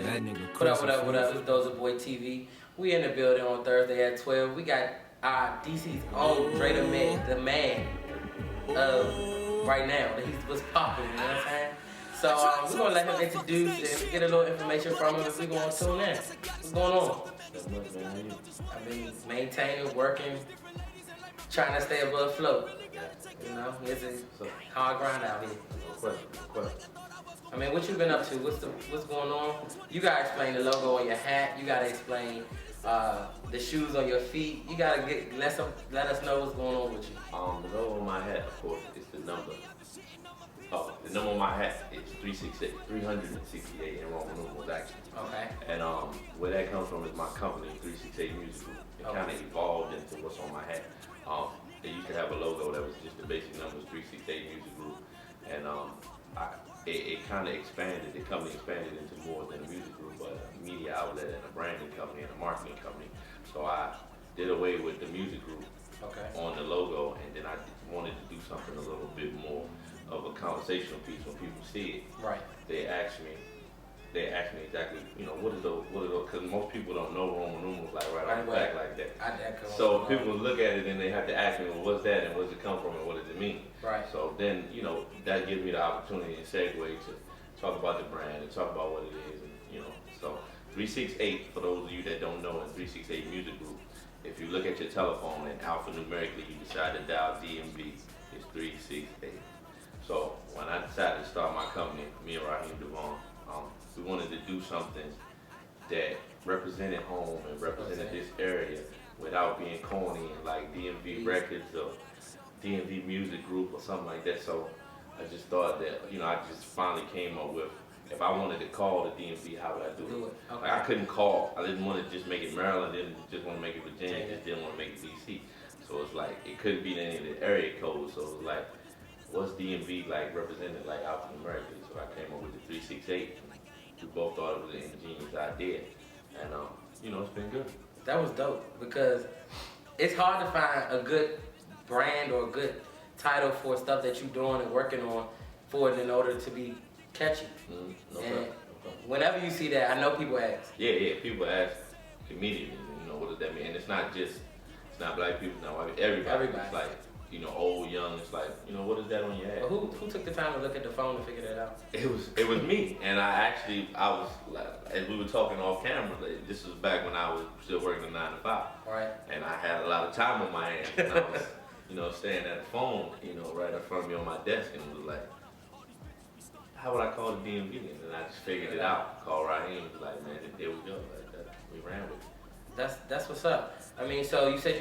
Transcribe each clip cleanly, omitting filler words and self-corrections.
That nigga What up, what up, what up? It's DozaBoi TV. We in the building on Thursday at 12. We got our DC's own Dre the man right now. He's what's popping, you know what I'm saying? So we're going to let him introduce and get a little information from him and we're going to tune in. What's going on? I mean, maintaining, working, trying to stay above float. You know, it's a hard grind out here. No question. I mean, what you been up to? What's going on? You gotta explain the logo on your hat. You gotta explain the shoes on your feet. You gotta let us know what's going on with you. The logo on my hat, of course, is the number. The number on my hat is 368 in Roman numerals, actually. Okay. And where that comes from is my company, 368 Music Group. It kind of evolved into what's on my hat. They used to have a logo that was just the basic numbers, 368 Music Group, and it kind of expanded. The company expanded into more than a music group, but a media outlet and a branding company and a marketing company. So I did away with the music group on the logo, and then I wanted to do something a little bit more of a conversational piece. When people see it, right? They ask me exactly, you know, what are those? Because most people don't know Roman numerals like right on the back like that. So people look at it and they have to ask me, well, what's that and where does it come from and what does it mean? Right. So then, you know, that gives me the opportunity and segue to talk about the brand and talk about what it is, and you know. So 368, for those of you that don't know, in 368 Music Group, if you look at your telephone and alphanumerically you decide to dial DMV, it's 368. So when I decided to start my company, me and Raheem Devon, we wanted to do something that represented home and represented this area without being corny and like DMV Records or DMV Music Group or something like that. So I just thought that, you know, I just finally came up with, if I wanted to call the DMV, how would I do it? Okay. Like, I couldn't call. I didn't want to just make it Maryland, didn't just want to make it Virginia, just didn't want to make it DC. So it's like, it couldn't be any of the area codes. So it was like, what's DMV like represented like alphanumerically? So I came up with the 368. We both thought it was an ingenious idea, and you know, it's been good. That was dope because it's hard to find a good brand or a good title for stuff that you're doing and working on for it in order to be catchy. No and problem. Whenever you see that, I know people ask. Yeah, people ask immediately. You know, what does that mean? And it's not black people, it's not white people. Everybody. It's like, you know, old, young, it's like, you know, what is that on your head? Well, who took the time to look at the phone and figure that out? It was me, and I was like, as we were talking off camera, like, this was back when I was still working a 9 to 5. Right. And I had a lot of time on my hands, and I was, you know, staring at the phone, you know, right in front of me on my desk, and it was like, how would I call the DMV? And then I just figured it out, called Raheem, was like, man, there we go, like that. We ran with it. That's what's up. I mean, so you said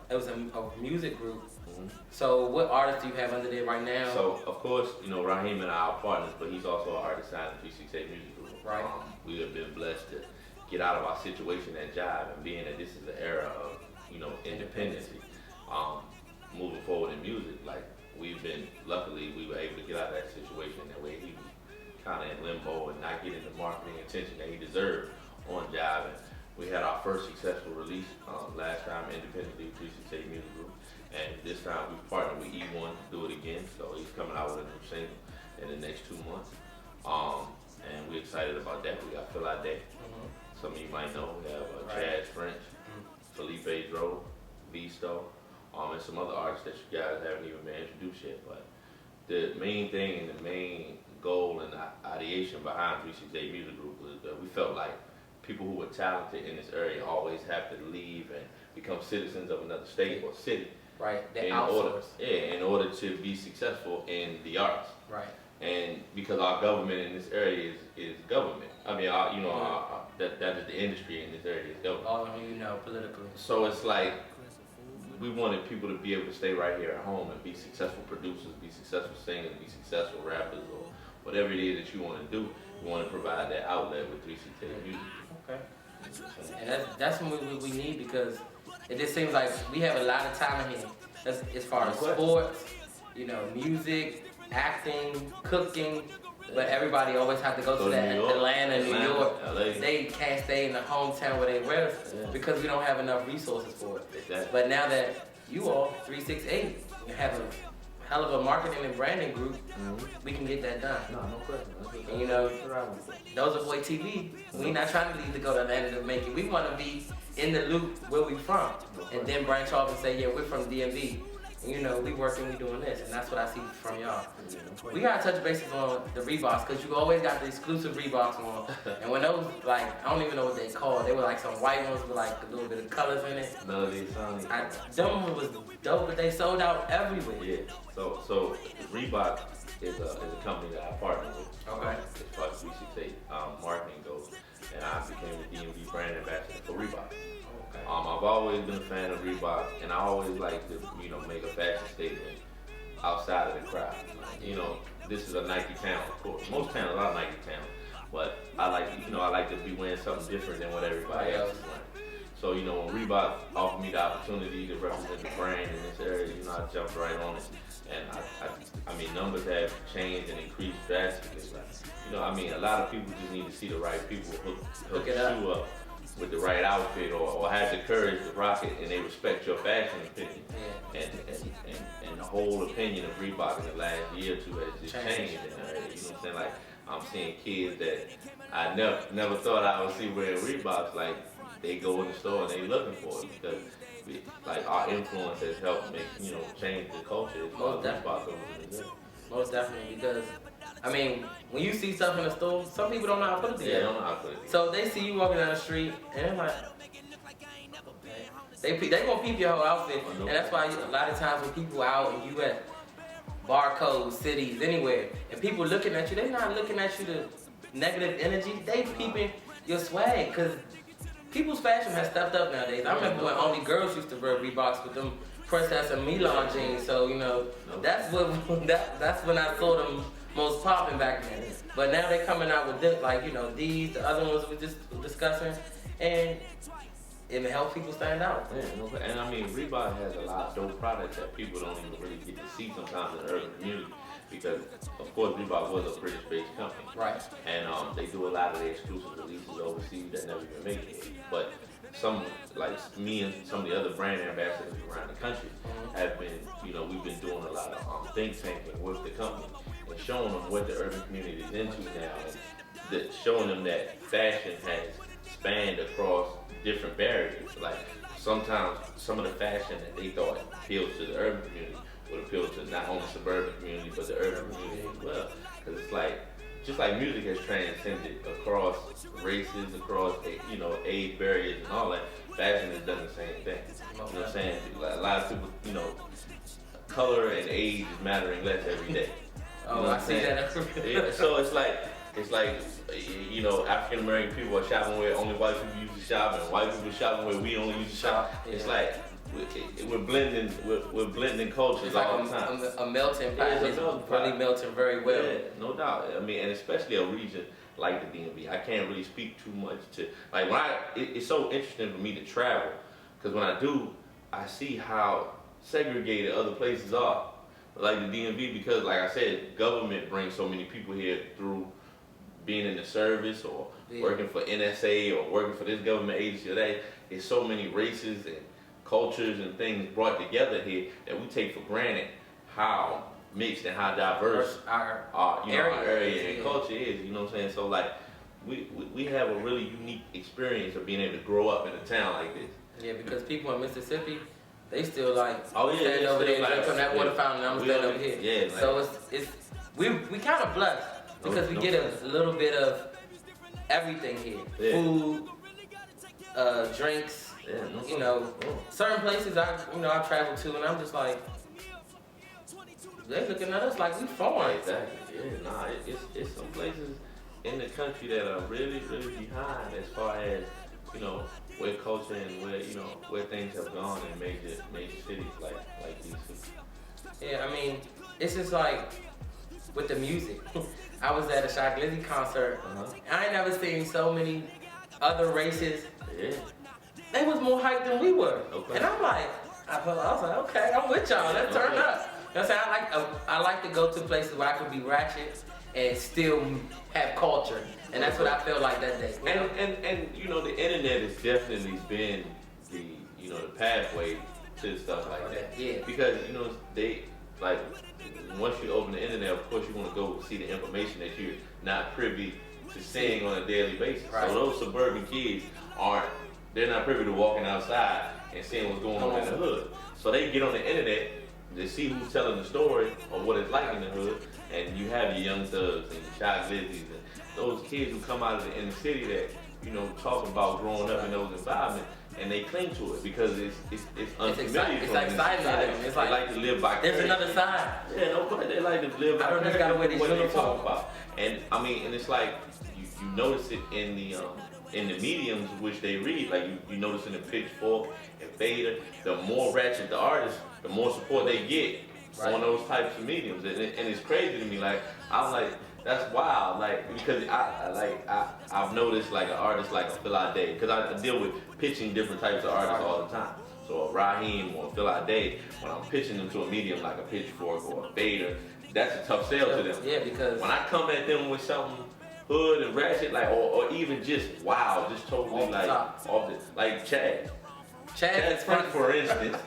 it was a music group. Mm-hmm. So what artists do you have under there right now? So of course, you know, Raheem and I are partners, but he's also an artist signed to 368 Music Group. Right. We have been blessed to get out of our situation at Jive, and being that this is an era of, you know, independence, moving forward in music, like luckily we were able to get out of that situation. That way he was kind of in limbo and not getting the marketing attention that he deserved on Jive. And we had our first successful release last time independently, 368 Music Group, and this time we partnered with E1 to do it again. So he's coming out with a new single in the next 2 months, and we're excited about that. We got Phil Day. Some of you might know. We have Chad French, Felipe Dro, Visto, and some other artists that you guys haven't even been introduced yet. But the main thing and the main goal and ideation behind 368 Music Group was that we felt like people who were talented in this area always have to leave and become citizens of another state or city. Right. In order to be successful in the arts. Right. And because our government in this area is government. I mean, that is the industry in this area is government. All of you know politically. So it's like we wanted people to be able to stay right here at home and be successful producers, be successful singers, be successful rappers, or whatever it is that you want to do. We want to provide that outlet with 368 Music. Okay. And that's what we need, because it just seems like we have a lot of talent here. As far as sports, you know, music, acting, cooking, but everybody always have to go to that Atlanta, New York. LA. They can't stay in the hometown where they live because we don't have enough resources for it. Exactly. But now that you all 368, you have hell of a marketing and branding group, we can get that done. No question. And you know, DozaBoi TV, we not trying to leave to go to Atlanta to make it. We want to be in the loop where we from, and then branch off and say, yeah, we're from DMV. And, you know, we working, we doing this, and that's what I see from y'all. We gotta touch bases on the Reeboks, cause you always got the exclusive Reeboks on. And when those, like, I don't even know what they called. They were like some white ones with like a little bit of colors in it. Melody Sonic. Them was dope, but they sold out everywhere. Yeah. So Reebok is a company that I partner with. Okay. As far as 368 marketing goes, and I became the DMV brand ambassador for Reebok. Okay. I've always been a fan of Reebok, and I always like to, you know, make a fashion statement outside of the crowd. You know, this is a Nike town, of course. Most towns are Nike town, but I like to be wearing something different than what everybody else is wearing. So, you know, when Reebok offered me the opportunity to represent the brand in this area, you know, I jumped right on it. And I mean, numbers have changed and increased drastically. You know, I mean, a lot of people just need to see the right people hook the shoe up with the right outfit, or have the courage to rock it, and they respect your fashion opinion. Yeah. And the whole opinion of Reebok in the last year or two has just changed in the area. You know what I'm saying? Like, I'm seeing kids that I never thought I would see wearing Reeboks. Like, they go in the store and they looking for it, because like our influence has helped make, you know, change the culture. Most definitely. Most definitely, because I mean, when you see stuff in the store, some people don't know how to put it together. Yeah, they don't know how to put it together. So they see you walking down the street, and they're like, they gonna peep your whole outfit, and that's why a lot of times when people out in U.S. barcodes, cities, anywhere, and people looking at you, they're not looking at you to negative energy. They peeping your swag, cause people's fashion has stepped up nowadays. I remember when only girls used to wear Reeboks with them Princess and Milan jeans. So you know, that's when I saw them most popping back then. But now they're coming out with this, like, you know, these, the other ones we just discussing, and it helps people stand out. Yeah, and I mean, Reebok has a lot of dope products that people don't even really get to see sometimes in the urban community, because of course Reebok was a British-based company. Right. And they do a lot of the exclusive releases overseas that never even make it. But some, like me and some of the other brand ambassadors around the country have been, you know, we've been doing a lot of think tanking with the company and showing them what the urban community is into now, and showing them that fashion has spanned across different barriers. Like, sometimes some of the fashion that they thought appeals to the urban community would appeal to not only suburban community but the urban community as well. Because it's like, just like music has transcended across races, across, you know, age barriers and all that, fashion has done the same thing. You know what I'm saying? Like, a lot of people, you know, color and age is mattering less every day. You know I see that. Yeah, so it's like, you know, African American people are shopping where only white people used to shop, and white people shopping where we only used to shop. Yeah. It's like we're blending cultures it's all like the time. A melting pot. It's really melting very well. Yeah, no doubt. I mean, and especially a region like the DMV. I can't really speak too much to, like, when it's so interesting for me to travel, because when I do, I see how segregated other places are, like the DMV, because like I said, government brings so many people here through being in the service, or working for NSA, or working for this government agency or that. There's so many races and cultures and things brought together here that we take for granted how mixed and how diverse our area and culture is. You know what I'm saying? So like, we have a really unique experience of being able to grow up in a town like this. Yeah, because people in Mississippi, they still like stand over there, like, drink from that water fountain, and I'm stand over here. Yeah, like, so we kind of blessed, because we get a little bit of everything here. Yeah. Food, drinks. Yeah, you know, certain places I travel to, and I'm just like, they looking at us like we foreign. Exactly. Yeah, nah, it's some places in the country that are really, really behind as far as, you know, where culture and where, you know, where things have gone in major cities like these cities. Yeah, I mean, it's just like with the music. I was at a Shock Lizzy concert. I ain't never seen so many other races. Yeah. They was more hyped than we were. Okay. And I'm like, I was like, okay, I'm with y'all. Let's turn up. You know what I'm saying? I like to go to places where I can be ratchet and still have culture. And that's what I felt like that day. And you know, the internet has definitely been the pathway to stuff like that. Yeah. Because, you know, like once you open the internet, of course you want to go see the information that you're not privy to seeing on a daily basis. Right. So those suburban kids they're not privy to walking outside and seeing what's going on in the hood. So they get on the internet to see who's telling the story of what it's like in the hood, and you have your Young Thugs and your Shy Glizzies and those kids who come out of the inner city that, you know, talk about growing up in those environments, and they cling to it because it's unfamiliar. It's exciting to them. It's they like to live by. There's another side. Yeah, no, but they like to live by. I don't just gotta wear these what they uniforms. talk about, and I mean, and it's like you notice it in the mediums which they read. Like you notice in the Pitchfork and Vader, the more ratchet the artist, the more support they get on those types of mediums, and it's crazy to me. Like I'm like, that's wild. Like because I've noticed like an artist like a Phil Day, because I deal with pitching different types of artists all the time. So a Raheem or a Phil Day, when I'm pitching them to a medium like a Pitchfork or a Vader, that's a tough sell to them. Yeah, because when I come at them with something hood and ratchet, like or even just wild, just totally like off the like Chad Prince, for instance.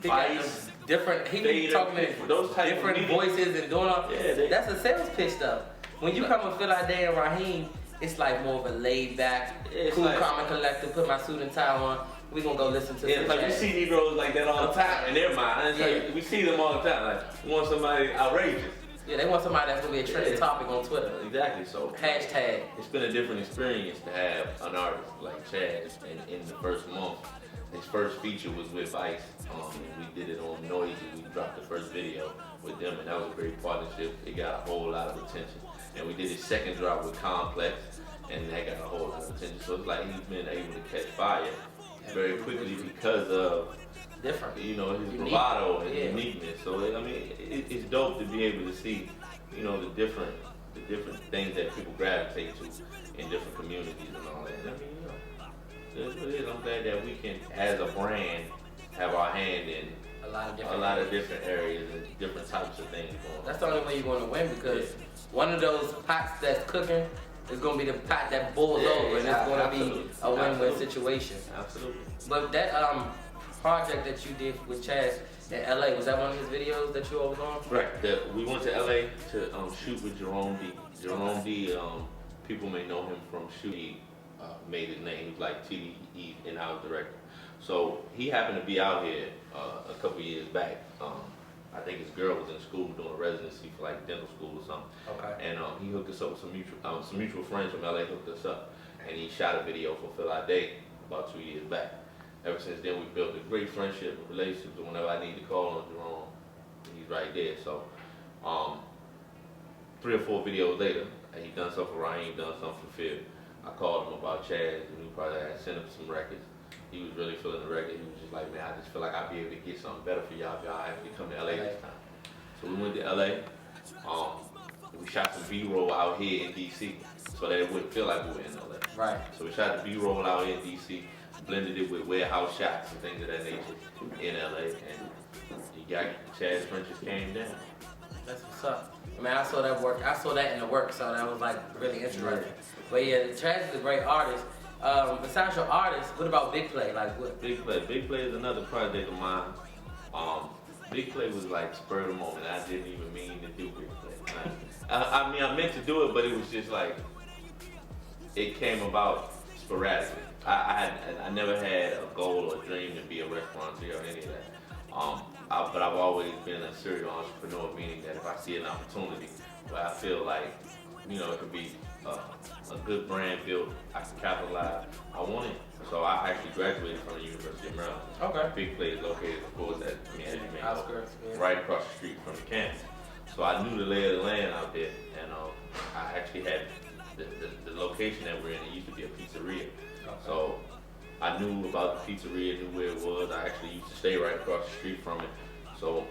Vice, different. He be talking in those type different of voices and doing all. Yeah, that's a sales pitch stuff. When you come with Phil Day and Raheem, it's like more of a laid back, cool, like, calm and collected. Put my suit and tie on. We gonna go listen to. Yeah, like we see Negroes like that all the time in their mind. Like, we see them all the time. Like we want somebody outrageous. Yeah, they want somebody that's gonna be a trending topic on Twitter. Exactly. So hashtag. It's been a different experience to have an artist like Chad in the first month. His first feature was with Vice. We did it on Noisy. We dropped the first video with them, and that was a great partnership. It got a whole lot of attention. And we did his second drop with Complex, and that got a whole lot of attention. So it's like he's been able to catch fire very quickly because of different, you know, his bravado and uniqueness. So I mean, it's dope to be able to see, you know, the different things that people gravitate to in different communities and all that. And I mean, you know, that's what it is. I'm glad that we can, as a brand, have our hand in a lot of different areas and different types of things going on. That's the only way you're going to win, because one of those pots that's cooking is going to be the pot that boils over, and it's going to be a win-win situation. Absolutely. But that project that you did with Chaz in LA, was that one of his videos that you all was on? Right. We went to LA to shoot with Jerome D. Jerome D. People may know him from shooting. Made his name. He was like TDE's in-house director. So he happened to be out here a couple years back. I think his girl was in school doing a residency for like dental school or something. Okay. And he hooked us up with some mutual friends from LA hooked us up, and he shot a video for Phil Day about 2 years back. Ever since then, we built a great friendship and relationship. So whenever I need to call on Jerome, he's right there. So 3 or 4 videos later, he done something for Ryan, done something for Phil. I called him about Chaz, and we probably had sent him some records. He was really feeling the record. He was just like, man, I just feel like I'll be able to get something better for y'all if y'all actually come to LA this time. So we went to LA. We shot some B-roll out here in DC, so that it wouldn't feel like we were in LA. Right. So we shot the B-roll out here in DC, blended it with warehouse shots and things of that nature in LA, and you got Chaz Frenches came down. That's what's up. I mean, I saw that work. I saw that in the work, so that was like really interesting. Right. But yeah, Chaz is a great artist. Besides your artist, what about Big Play? Like what? Big Play. Big Play is another project of mine. Big Play was like spur of the moment. I didn't even mean to do Big Play. I mean, I meant to do it, but it was just like it came about sporadically. I never had a goal or dream to be a restaurateur or any of that. But I've always been a serial entrepreneur, meaning that if I see an opportunity where I feel like, you know, it could be a good brand built, I can capitalize, I want it. So I actually graduated from the University of Maryland. Okay. Big Play is located, of course, as you may know, right across the street from the campus. So I knew the lay of the land out there, and I actually had the location that we're in. It used to be a pizzeria. Okay. So I knew about the pizzeria, knew where it was. I actually used to stay right across the street from it. So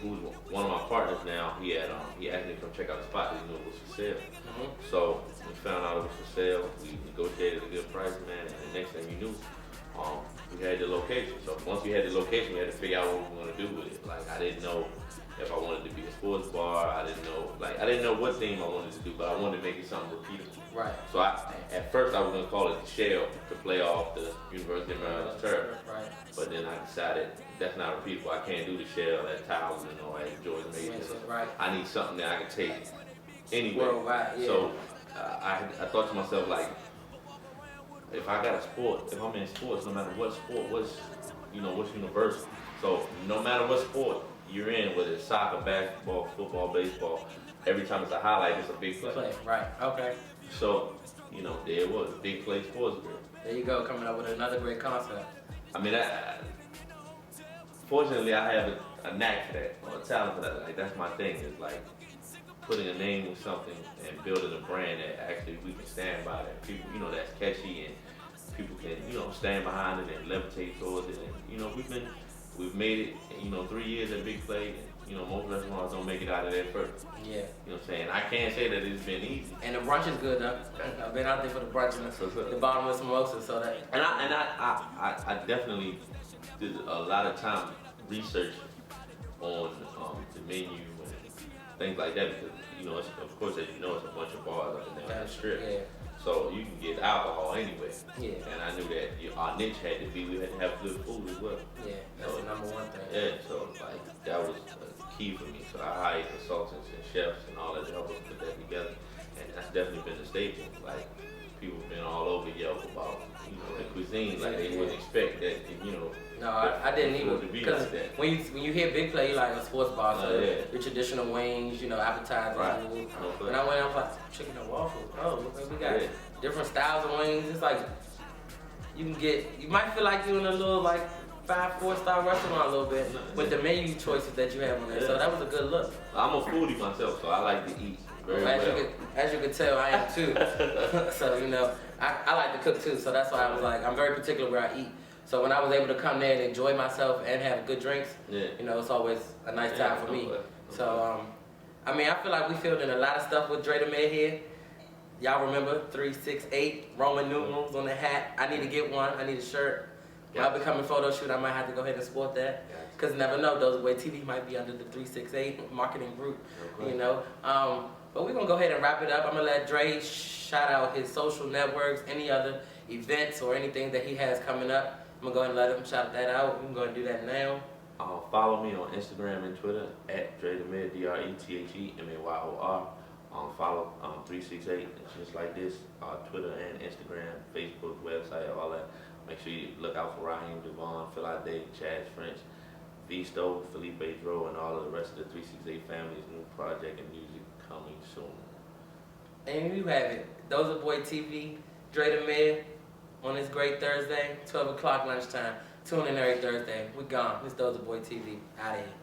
who's one of my partners now, he asked me to come check out the spot. He knew it was for sale. Mm-hmm. So we found out it was for sale. We negotiated a good price, man, and the next thing you knew, we had the location. So once we had the location, we had to figure out what we were going to do with it. Like, I didn't know if I wanted to be a sports bar. I didn't know what theme I wanted to do, but I wanted to make it something repeatable. Right. So at first I was gonna call it the Shell to play off the University of Maryland's turf. Right. But then I decided that's not repeatable. I can't do the Shell at Towson or at George Mason. Right. I need something that I can take anywhere. Worldwide, yeah. So I thought to myself, like, if I got a sport, if I'm in sports, no matter what sport, what's universal. So no matter what sport you're in, whether it's soccer, basketball, football, baseball, every time it's a highlight, it's a big play. Right. Okay. So, there it was, Big Play Sports Grid. There you go, coming up with another great concept. I mean, fortunately, I have a knack for that, or a talent for that. Like, that's my thing, is like putting a name with something and building a brand that actually we can stand by, that people, that's catchy and people can, stand behind it and levitate towards it. And, we've made it, 3 years at Big Play, and, most restaurants don't make it out of there first. Yeah. You know what I'm saying? I can't say that it's been easy. And the brunch is good, though. I've been out there for the brunch and the bottom of samosas, so that. And I definitely did a lot of time research on the menu and things like that, because of course, as you know, it's a bunch of bars up and down the strip. Yeah. So you can get alcohol anywhere. Yeah. And I knew that our niche had to be, we had to have good food as well. Yeah, that's the number one thing. Yeah, so like that was key for me. So I hired consultants and chefs and all that to help us put that together. And that's definitely been a staple. Like, people have been all over Yelp about, the cuisine. Like, they wouldn't expect that, No, I didn't either. Because like when you hear Big Play, you're like a sports bar, so yeah. your traditional wings, appetizers. Right. When I went, I was like, chicken and waffles. Oh, we got different styles of wings. It's like, you might feel like you're in a little, like, 5-4-star restaurant a little bit with the menu choices that you have on there. So that was a good look. I'm a foodie myself, so I like to eat very well. As you can tell, I am too. So, I like to cook too. So that's why I was like, I'm very particular where I eat. So when I was able to come there and enjoy myself and have good drinks, it's always a nice time for me. So, I feel like we filled in a lot of stuff with Dre the Med here. Y'all remember 368 Roman numerals on the hat? I need to get one. I need a shirt. When I become a photo shoot, I might have to go ahead and sport that. Because never know, DozaBoi TV might be under the 368 marketing group, But we're going to go ahead and wrap it up. I'm going to let Dre shout out his social networks, any other events or anything that he has coming up. I'm going to go ahead and let him shout that out. We can go ahead and do that now. Follow me on Instagram and Twitter at DreTheMayor, DreTheMayor. Follow 368, it's just like this, Twitter and Instagram, Facebook, website, all that. Make sure you look out for Raheem Devon, Phil Ade, Chad French, Visto, Felipe Dro, and all of the rest of the 368 family's new project and music coming soon. And you have it. DozaBoi TV, Dre the Mayor, on this great Thursday, 12 o'clock lunchtime. Tune in every Thursday. We gone. It's DozaBoi TV. Out of here.